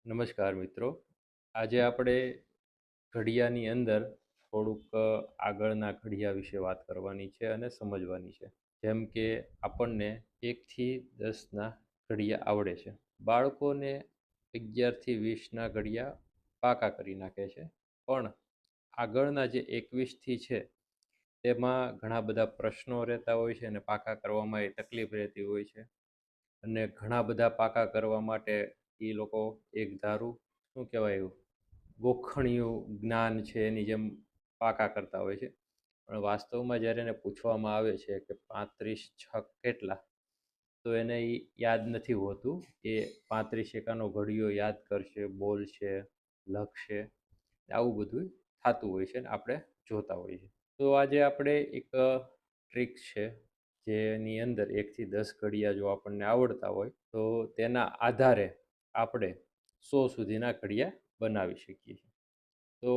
નમસ્કાર મિત્રો. આજે આપણે ઘડિયાની અંદર થોડુંક આગળના ઘડિયા વિશે વાત કરવાની છે અને સમજવાની છે. જેમ કે આપણને 1થી 10ના ઘડિયા આવડે છે. બાળકોને 11થી 20ના ઘડિયા પાકા કરી નાખે છે. પણ આગળના જે 21થી છે તેમાં ઘણા બધા પ્રશ્નો રહેતા હોય છે અને પાકા કરવામાં એ તકલીફ રહેતી હોય છે. અને ઘણા બધા પાકા કરવા માટે એ લોકો એક ધારું શું કહેવાય ગોખણિયું જ્ઞાન છે એની જેમ પાકા કરતા હોય છે. પણ વાસ્તવમાં જ્યારે એને પૂછવામાં આવે છે કે 35 છક કેટલા, તો એને એ યાદ નથી હોતું. એ 35 એકાનો ઘડિયો યાદ કરશે, બોલશે, લખશે, આવું બધું થતું હોય છે ને આપણે જોતા હોઈએ છીએ. તો આજે આપણે એક ટ્રીક છે જેની અંદર 1થી 10 ઘડિયા જો આપણને આવડતા હોય તો તેના આધારે આપણે 100 સુધીના ઘડિયા બનાવી શકીએ છીએ. તો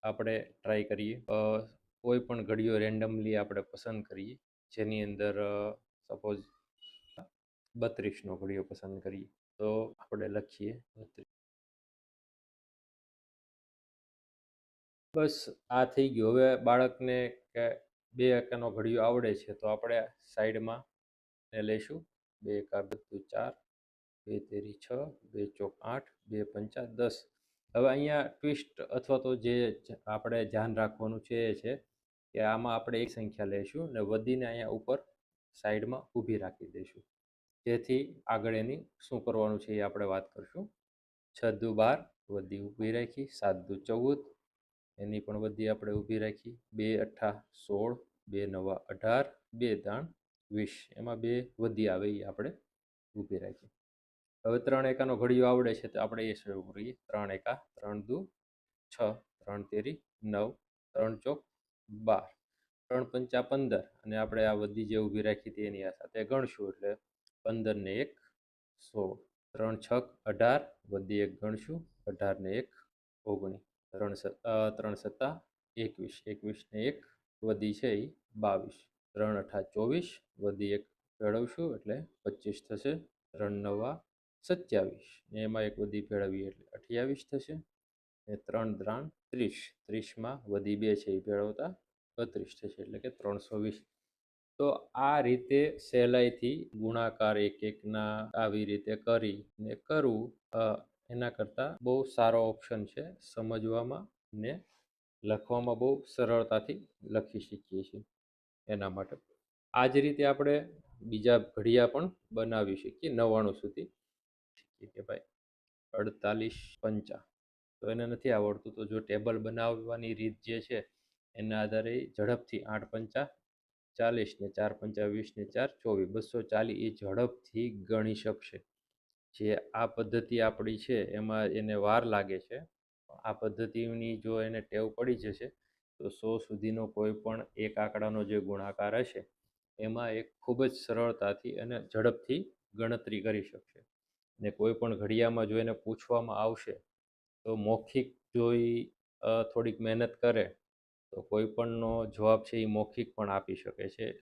આપણે ટ્રાય કરીએ. કોઈ પણ ઘડિયો રેન્ડમલી આપણે પસંદ કરીએ, જેની અંદર સપોઝ 32નો ઘડિયો પસંદ કરીએ તો આપણે લખીએ 32. બસ આ થઈ ગયું. હવે બાળકને કે 2 અંકનો ઘડિયો આવડે છે તો આપણે સાઈડમાં લઈશું. 2 એકા 4, 2 તેરી 6, 2 ચોક 8, 2 પંચા 10. હવે અહીંયા ટ્વિસ્ટ અથવા તો જે આપણે ધ્યાન રાખવાનું છે એ છે કે આમાં આપણે એક સંખ્યા લઈશું અને વધીને અહીંયા ઉપર સાઈડમાં ઊભી રાખી દઈશું. જેથી આગળ એની શું કરવાનું છે એ આપણે વાત કરશું. 6 દુ 12 વધી ઊભી રાખી, 7 દુ 14 એની પણ વધી આપણે ઊભી રાખી, 2 અઠ્ઠા 16, 2 નવા 18, 2 દાણ 20, એમાં 2 વધી આવે એ આપણે ઊભી રાખી. હવે 3 એકાનો ઘડિયો આવડે છે તો આપણે એ શરૂ કરીએ. 3 એકા 3 દુ 6, 3 તેરી 9, 3 ચોક 12, 3 પંચા 15 અને આપણે આ વધી જે ઊભી રાખી હતી એની આ સાથે ગણશું એટલે 15 ને 1 16, 3 છક 18 વધી 1 ગણશું, 18 ને 1 19, 3 સત્તા 21, 21 ને 1 વધી છે એ 22, 3 અઠ્ઠા 24 વધી 1 ભેળવશું એટલે 25 થશે, 3 નવા 27 ને એમાં એક વધી ભેળવીએ એટલે 28 થશે ને 3 દ્રાણ 30, 30માં વધી 2 છે એ ભેળવતા 32 થશે એટલે કે 320. તો આ રીતે સહેલાઈથી ગુણાકાર એક એકના આવી રીતે કરીને કરવું એના કરતાં બહુ સારો ઓપ્શન છે. સમજવામાં ને લખવામાં બહુ સરળતાથી લખી શકીએ છીએ. એના માટે આ જ રીતે આપણે બીજા ઘડિયા પણ બનાવી શકીએ 99 સુધી. કે ભાઈ 48 પંચા તો એને નથી આવડતું તો જો ટેબલ બનાવવાની રીત જે છે એના આધારે ઝડપથી 8 પંચા 40 ને 4 પંચા 20 ને 4 24, 240 એ ઝડપથી ગણી શકશે. જે આ પદ્ધતિ આપણી છે એમાં એને વાર લાગે છે. આ પદ્ધતિની જો એને ટેવ પડી જશે તો 100 સુધીનો કોઈ પણ એક આંકડાનો જે ગુણાકાર હશે એમાં એ ખૂબ જ સરળતાથી અને ઝડપથી ગણતરી કરી શકશે. ને કોઈ પણ ઘડિયામાં જો એને પૂછવામાં આવશે તો મૌખિક જો એ થોડીક મહેનત કરે તો કોઈ પણનો જવાબ છે એ મૌખિક પણ આપી શકે છે.